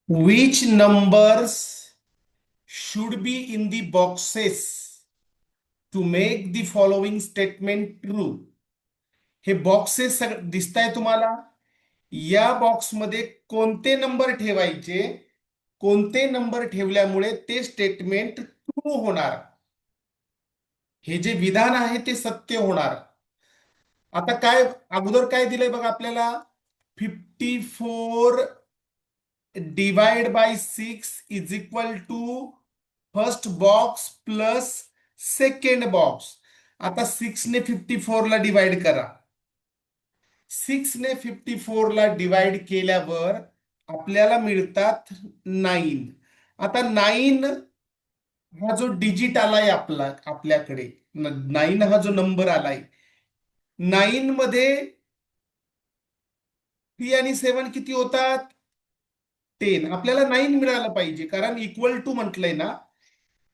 Which numbers should be in the boxes to make the following statement true? हे boxes दिसताय तुम्हाला? या बॉक्समध्ये कोणते नंबर ठेवायचे, कोणते नंबर ठेवल्यामुळे ते स्टेटमेंट ट्रू होणार, हे जे विधान आहे ते सत्य होणार. आता काय अगोदर काय दिलंय बघा आपल्याला, 54 divide by 6 is equal to first box plus second box. आता 6 ने 54 ला डिवाइड करा. 6 ने 54 ला डिवाइड केल्यावर आपल्याला मिळतात 9. आता 9 हा जो डिजिट आलाय आपल्याकडे, 9 हा जो नंबर आलाय, 9 मध्ये 3 आणि 7 किती होतात? 10. आपल्याला 9 मिळालं पाहिजे, कारण इक्वल टू म्हटलंय ना,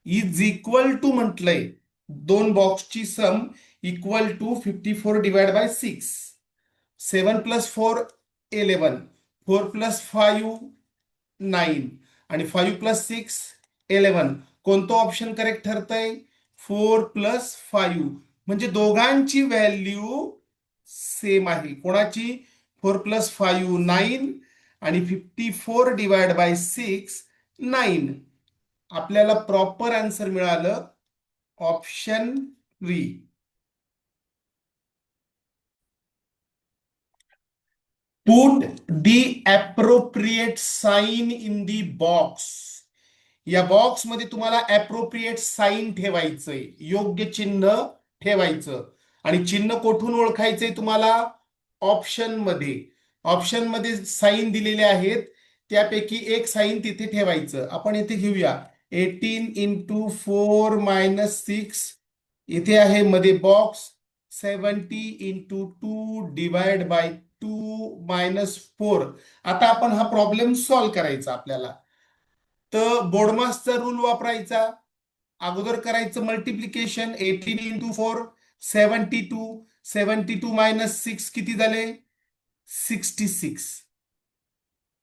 इज इक्वल टू म्हटलंय. दोन बॉक्सची sum equal to 54 divide by 6. 7 plus 4 11, 4 plus 5 9 आणि 5 प्लस 6 11. कोणतं ऑप्शन करेक्ट ठरतंय? 4 प्लस 5. म्हणजे दोघांची व्हॅल्यू सेम आहे. कोणाची? 4 प्लस 5 9 आणि 54 डिवाइड बाय 6 9. आपल्याला प्रॉपर आन्सर मिळालं option 3. Put the appropriate sign in the box. या बॉक्स मध्ये तुम्हाला अप्रोप्रिएट साइन ठेवायचंय, योग्य चिन्ह ठेवायचं. आणि चिन्ह कुठून ओळखायचंय तुम्हाला? ऑप्शन मध्ये. ऑप्शन मध्ये साइन दिलेले आहेत, त्यापैकी एक साइन तिथे ठेवायचं. आपण इथे घेऊया 18 इंटू 4 मायनस 6. इथे आहे मध्ये box 70 into 2 divide bye 2 minus 4. आता आपण हा प्रॉब्लेम सॉल्व्ह करायचा आपल्याला. तर बोर्डमासचा रूल वापरायचा. अगोदर करायचं मल्टिप्लिकेशन. 18 इंटू 4 72. 72 मायनस 6 किती झाले? 66.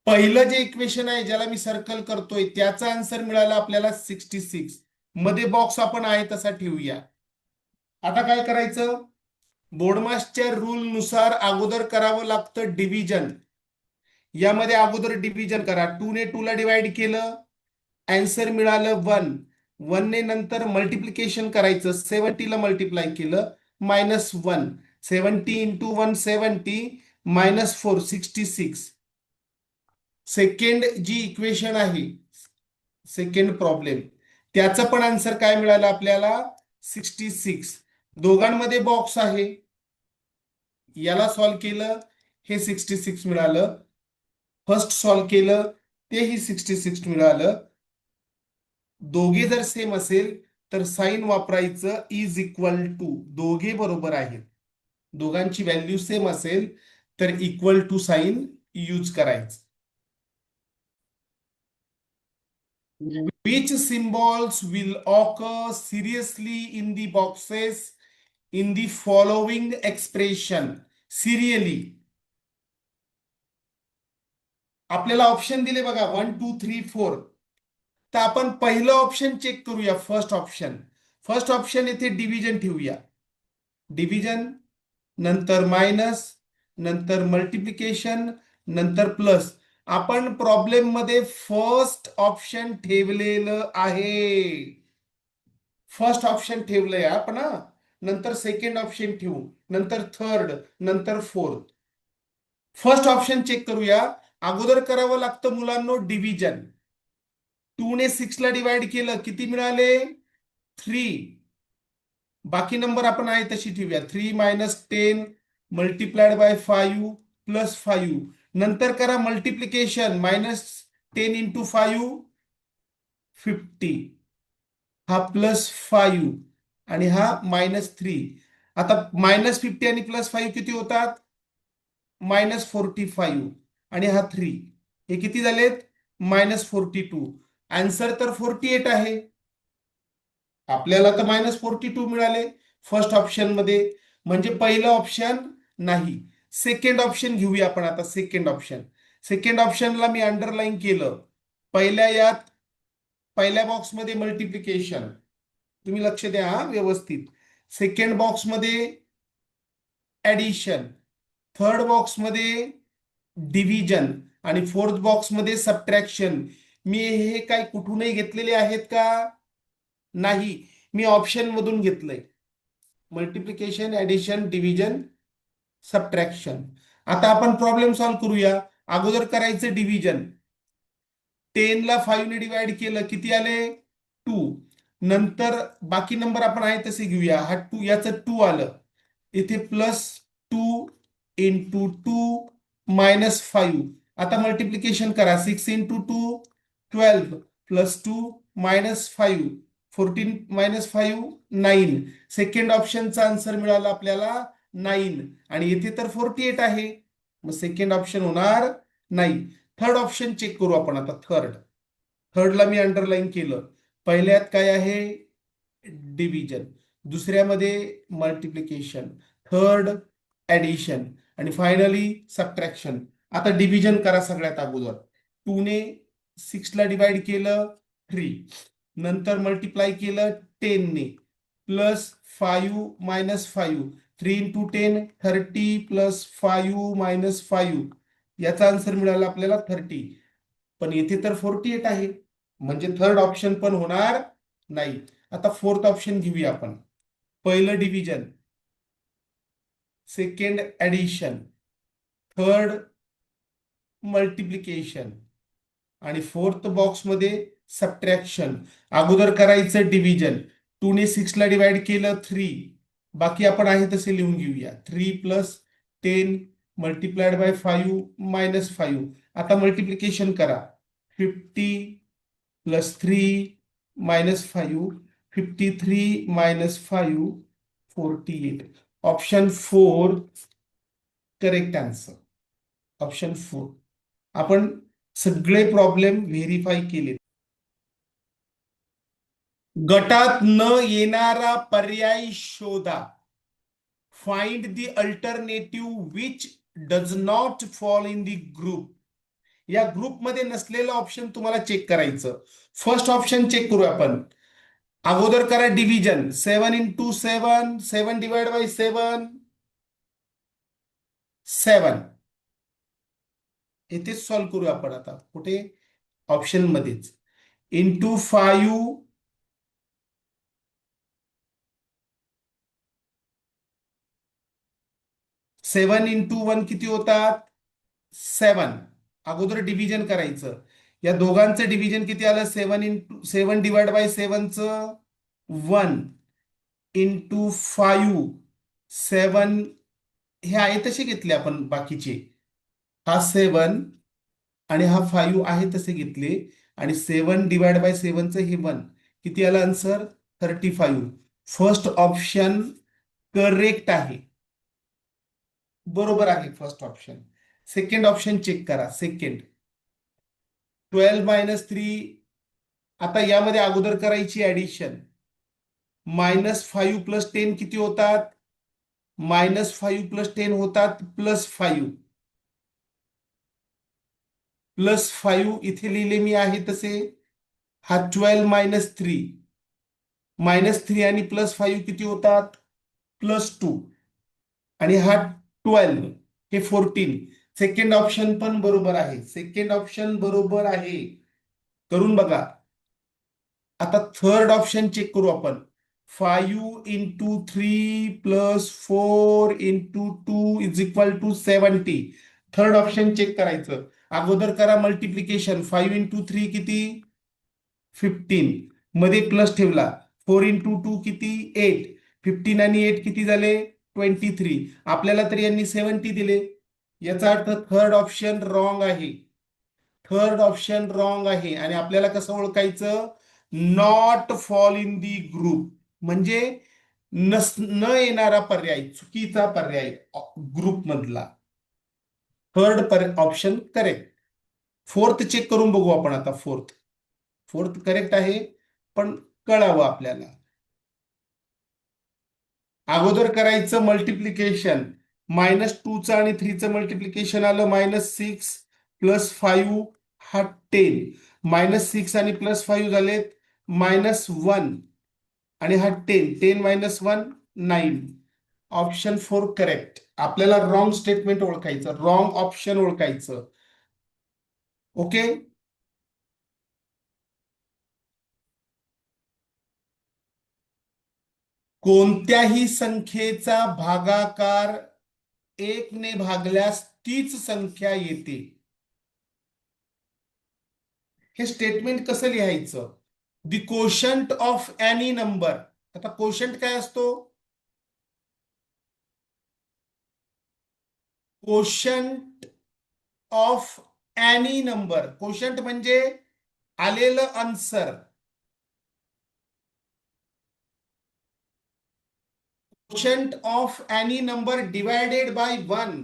पहिलं जे इक्वेशन आहे ज्याला मी सर्कल करतोय त्याचा आन्सर मिळाला आपल्याला 66. मध्ये बॉक्स आपण आहे तसा ठेवूया. आता काय करायचं? बोर्डमासच्या रूल नुसार अगोदर करावं लागतं डिव्हिजन. यामध्ये अगोदर डिव्हिजन करा. 2 ने 2 ला डिवाइड केलं, आन्सर मिळालं 1. 1 ने नंतर मल्टिप्लिकेशन करायचं, 70 ला मल्टिप्लाय केलं, -1. 70 इंटू 1 70 -4 66. सेकंड जी इक्वेशन आहे, सेकंड प्रॉब्लेम, त्याचं पण आन्सर काय मिळालं आपल्याला? 66. दोघांमध्ये बॉक्स आहे, याला सॉल्व्ह केलं, हे 66 मिळालं. फर्स्ट सॉल्व्ह केलं, तेही 66 मिळालं. दोघे जर सेम असेल तर साइन वापरायचं इज इक्वल टू. दोघे बरोबर आहेत, दोघांची व्हॅल्यू सेम असेल तर इक्वल टू साइन यूज करायचं. Which symbols will occur seriously in the boxes in the following expression? Serially. आपल्याला ऑप्शन दिले बघा 1 2 3 4. तर आपण पहिलं ऑप्शन चेक करूया. First option. फर्स्ट ऑप्शन येथे डिव्हिजन ठेवूया. डिव्हिजन नंतर मायनस, नंतर मल्टिप्लिकेशन, नंतर प्लस. आपण प्रॉब्लेम मध्ये फर्स्ट ऑप्शन ठेवलेलं आहे. फर्स्ट ऑप्शन ठेवलंय आपण. नंतर सेकंड ऑप्शन ठेवू, नंतर थर्ड, नंतर फोर्थ. फर्स्ट ऑप्शन चेक करूया. अगोदर करावं लागतं मुलांनो डिव्हिजन. 2 ने 6 ला डिवाइड केलं, किती मिळाले? 3. बाकी नंबर आपण आहे तशी ठेवूया. 3 मायनस 10 मल्टिप्लाइड बाय 5 प्लस 5. नंतर करा मल्टिप्लिकेशन. -10 इंटू 5 50. हा +5 आणि हा -3. आता -50 आणि +5 किती होतात? -45 आणि हा 3. हे किती झालेत? -42. आन्सर तर 48 आहे. आपल्याला तर -42 मिळाले फर्स्ट ऑप्शन मध्ये. म्हणजे पहिलं ऑप्शन नाही. सेकंड ऑप्शन घेऊया आपण आता. सेकंड ऑप्शन, सेकंड ऑप्शनला मी अंडरलाईन केलं. पहिल्या बॉक्समध्ये मल्टिप्लिकेशन, तुम्ही लक्ष द्या हा व्यवस्थित. सेकंड बॉक्समध्ये ऍडिशन, थर्ड बॉक्समध्ये डिव्हिजन आणि फोर्थ बॉक्समध्ये सबट्रॅक्शन. मी हे काय कुठूनही घेतलेले आहेत का? नाही, मी ऑप्शन मधून घेतलंय. Multiplication, addition, division, subtraction. आता आपण प्रॉब्लेम सॉल्व्ह करूया. अगोदर करायचं डिव्हिजन. 10 ला 5 ने डिवाइड केलं, किती आले? 2. नंतर बाकी नंबर आपण आहे तसे घेऊया. हा 2, याचं 2 आलं. इथे +2 इंटू 2 -5. आता मल्टिप्लिकेशन करा. 6 इंटू 2 12 +2 -5 14 -5 9. सेकंड ऑप्शनचा आन्सर मिळाला आपल्याला 9 आणि इथे तर 48 आहे. मग सेकंड ऑप्शन होणार नाही. थर्ड ऑप्शन चेक करू आपण आता. थर्डला मी अंडरलाईन केलं. पहिल्यात काय आहे? डिव्हिजन, दुसऱ्यामध्ये मल्टिप्लिकेशन, थर्ड ऍडिशन आणि फायनली सबट्रॅक्शन. आता डिव्हिजन करा सगळ्यात अगोदर. 2 ने 6 ला डिवाइड केलं 3, नंतर मल्टिप्लाय केलं 10 ने, +5 -5, 3 इंटू 10 30 +5 -5. याचा आन्सर मिळाला आपल्याला 30. पण इथे तर 48 आहे, म्हणजे थर्ड ऑप्शन पण होणार नाही. आता फोर्थ ऑप्शन घेऊया आपण. पहिलं division, second addition, third multiplication आणि फोर्थ बॉक्समध्ये सबट्रॅक्शन. अगोदर करायचं डिव्हिजन. 2 ने 6 ला डिवाइड केलं 3. बाकी आपण आहे तसे लिहून घेऊया. 3 + 10 × 5 - 5. आता मल्टिप्लिकेशन करा. 50 + 3 -5, 53 -5 48. Option 4 correct answer. ऑप्शन 4. आपण सगळे प्रॉब्लेम व्हेरीफाय केले. गटात न येणारा पर्याय शोधा. Find the alternative which does not fall in the group. या ग्रुपमध्ये नसलेलं ऑप्शन तुम्हाला चेक करायचं. फर्स्ट ऑप्शन चेक करू आपण. अगोदर करा डिव्हिजन. 7 into 7, 7 divide by 7 7. इथेच सॉल्व्ह करू आपण आता. कुठे? ऑप्शन मध्येच. इंटू 5, 7 इंटू 1 किती होतात? 7. अगोदर डिव्हिजन करायचं. या दोघांचं डिव्हिजन किती आलं? 7 इंटू 7 डिवाइड बाय 7चं 1 इंटू 5 7. हे आहे तसे घेतले आपण बाकीचे. हा 7 आणि हा 5 आहे तसे घेतले आणि 7 डिवाइड बाय 7चं हे 1. किती आलं आन्सर? 35. फर्स्ट ऑप्शन करेक्ट आहे, बरोबर आहे first option. Second option check करा. सेकंड 12 - 3. आता यामध्ये अगोदर करायची ऍडिशन. -5 + 10 किती होतात? -5 + 10 होतात +5. +5 इथे लिहिले मी आहे तसे. हा 12 - 3. -3 आणि +5 किती होतात? +2. आणि हा 12, हे 14. सेकंड ऑप्शन पण बरोबर आहे. सेकंड ऑप्शन बरोबर आहे. करून बघा. आता थर्ड ऑप्शन चेक करू आपण. 5 into 3 +4 into 2 = 70. Third option check करायचं. अगोदर करा मल्टिप्लिकेशन. 5 इंटू 3 किती? 15. मध्ये प्लस ठेवला. 4 इंटू 2 किती? 8. 15 आणि 8 किती झाले? 23. आपल्याला तर यांनी 70 दिले. याचा अर्थ थर्ड ऑप्शन रॉंग आहे. थर्ड ऑप्शन रॉंग आहे. आणि आपल्याला कसं ओळखायचं? Not fall in the group, म्हणजे न येणारा पर्याय, चुकीचा पर्याय ग्रुप मधला. Third option correct. Fourth check करून बघू आपण आता. फोर्थ फोर्थ करेक्ट आहे, पण कळावं आपल्याला. अगोदर करायचं मल्टिप्लिकेशन. -2चं आणि 3चं मल्टिप्लिकेशन आलं -6 + 5. हा 10, -6 आणि +5 झालेत -1 आणि हा 10 -1 9. Option 4 correct. आपल्याला रॉंग स्टेटमेंट ओळखायचं, रॉंग ऑप्शन ओळखायचं. ओके. कोणत्याही संख्येचा भागाकार 1 ने भागल्यास तीच संख्या येते. हे स्टेटमेंट कसं लिहायचं? The quotient of any number. आता कोशंट काय असतो? Quotient of any number. Quotient म्हणजे आलेलं answer. Quotient of any number divided by 1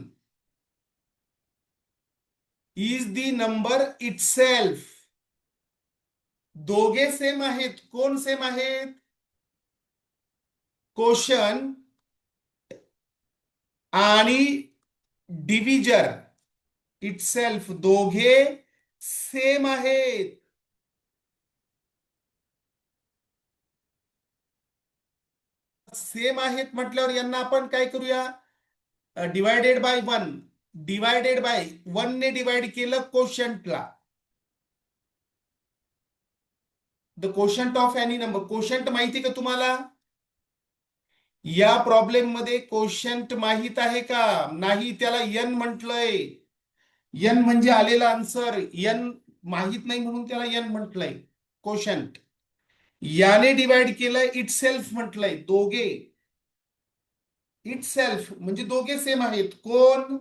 is the number itself. दोघे सेम आहेत. कोण सेम आहेत? कोशन आणि डिव्हिजर इटसेल्फ दोघे सेम आहेत. सेम आहेत म्हटल्यावर यांना आपण काय करूया? Divided by 1. डिवायडेड बाय 1 ने डिवाइड केलं कोशंटला. The quotient of any number. Quotient माहिती का तुम्हाला? या प्रॉब्लेम मध्ये कोशंट माहित आहे का? नाही. त्याला एन म्हटलंय. एन म्हणजे आलेला आन्सर. एन माहित नाही म्हणून त्याला एन म्हटलंय. कोशंट. याने डिवाइड केलंय इटसेल्फ म्हटलंय. दोघे इटसेल्फ म्हणजे दोघे सेम आहेत. कोण?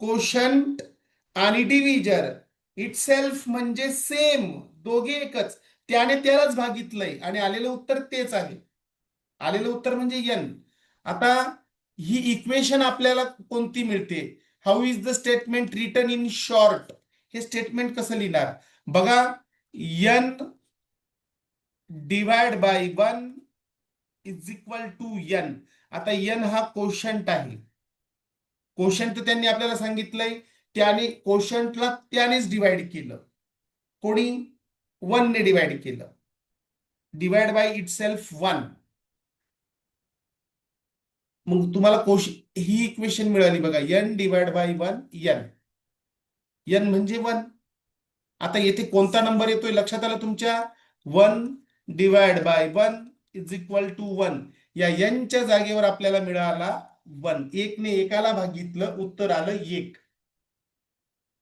कोशंट आणि डिव्हिजर. इटसेल्फ म्हणजे सेम, दोघे एकच. त्याने त्यालाच भागितलंय आणि आलेलं उत्तर तेच आहे. आलेलं उत्तर म्हणजे एन. आता ही इक्वेशन आपल्याला कोणती मिळते? How is the statement written in short? हे स्टेटमेंट कसं लिहिणार बघा. N divide by 1 is equal to N. आता एन हा कोशंट आहे. कोशंट त्यांनी आपल्याला सांगितलंय. त्याने कोशंटला त्यानेच डिवाइड केलं. कोणी? 1 ने डिवाइड केलं. Divide by itself 1. मग तुम्हाला ही इक्वेशन मिळाली बघा. N divide by 1 N. N म्हणजे 1. आता येथे कोणता नंबर येतोय लक्षात आलं तुमच्या? 1 divide by 1 is equal to 1. या एनच्या जागेवर आपल्याला मिळाला 1. 1 ने एकाला भागितलं, उत्तर आलं 1.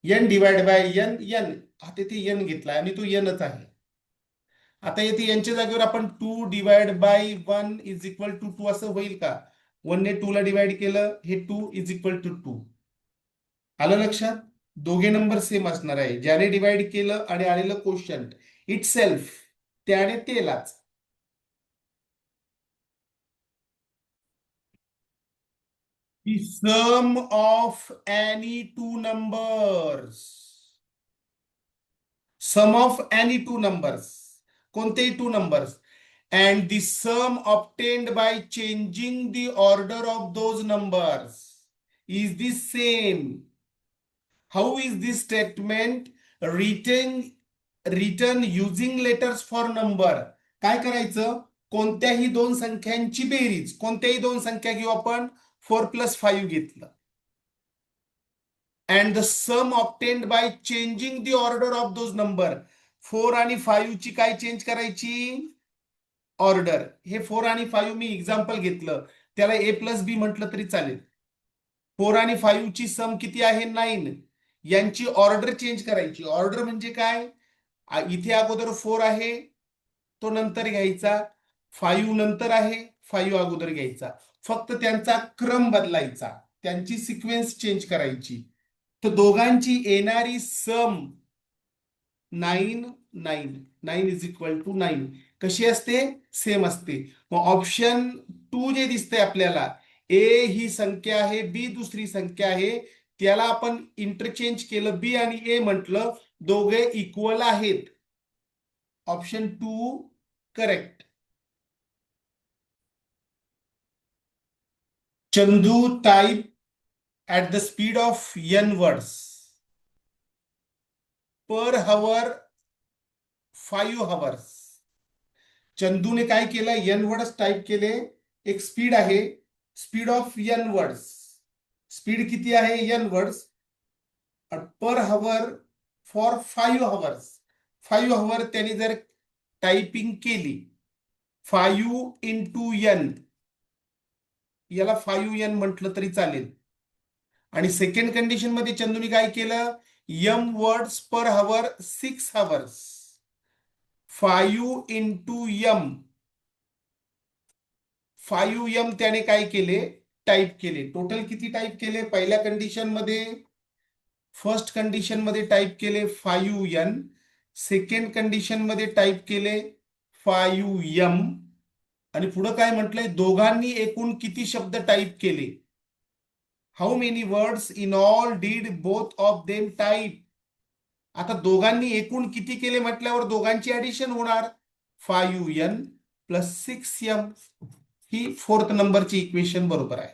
N divide by N N. आता ते एन घेतलाय आणि तो एनच आहे. आता येथे यांच्या जागेवर आपण 2 divide by 1 is equal to 2 असं होईल का? 1 ने 2 ला डिवाइड केलं, हे 2 इज इक्वल टू 2. आलं लक्षात? दोघे नंबर सेम असणार आहे. ज्याने डिवाइड केलं आणि आलेलं कोशंट इटसेल्फ, त्याने तेलाच. The sum of any two numbers. Sum of any two numbers. कोणतेही two numbers. And the sum obtained by changing the order of those numbers is the same. How is this statement written using letters for number? काय करायचं? कोणत्याही दोन संख्यांची बेरीज. कोणत्याही दोन संख्या घेऊ आपण. 4 + 5 घेतलं. And the sum obtained by changing the order of those number. 4 आणि 5 ची काय चेंज करायची? ऑर्डर. हे 4 आणि 5 मी एक्झाम्पल घेतलं. त्याला A+B म्हटलं तरी चालेल. 4 आणि 5 ची सम किती आहे? 9. यांची ऑर्डर चेंज करायची. ऑर्डर म्हणजे काय? इथे अगोदर 4 आहे, तो नंतर घ्यायचा. 5 नंतर आहे, 5 अगोदर घ्यायचा. फक्त त्यांचा क्रम बदलायचा, त्यांची सिक्वेन्स चेंज करायची. तर दोघांची येणारी सम 9 9 9 इज इक्वल टू 9 कशी असते? सेम असते. मग ऑप्शन 2 जे दिसतंय आपल्याला, ए ही संख्या आहे, बी दुसरी संख्या आहे, त्याला आपण इंटरचेंज केलं, बी आणि ए म्हटलं, दोघे इक्वल आहेत. Option 2 correct. Chandu type at the speed of n words. Per hour 5 hours. चंदूने काय केलं, एन वर्ड्स टाईप केले. एक स्पीड आहे, speed of N words. Speed किती आहे N words per hour for 5 hours. 5 hour त्यांनी जर टायपिंग केली 5 इंटू एन, याला 5 एन म्हटलं तरी चालेल. आणि सेकंड कंडिशन मध्ये चंदूने काय केलं, M words per हवर 6 hours. 5 into M, 5 M त्याने काय केले, टाईप केले. टोटल किती टाईप केले पहिल्या कंडिशन मध्ये, फर्स्ट कंडिशन मध्ये टाईप केले 5 एन, सेकंड कंडिशन मध्ये टाईप केले 5 एम. आणि पुढे काय म्हटलंय, दोघांनी एकूण किती शब्द टाईप केले, how many words in all did both of them type. आता दोघांनी एकूण किती केले म्हटल्यावर दोघांची ऍडिशन होणार, 5 एन प्लस 6 एम. ही फोर्थ नंबरची इक्वेशन बरोबर आहे.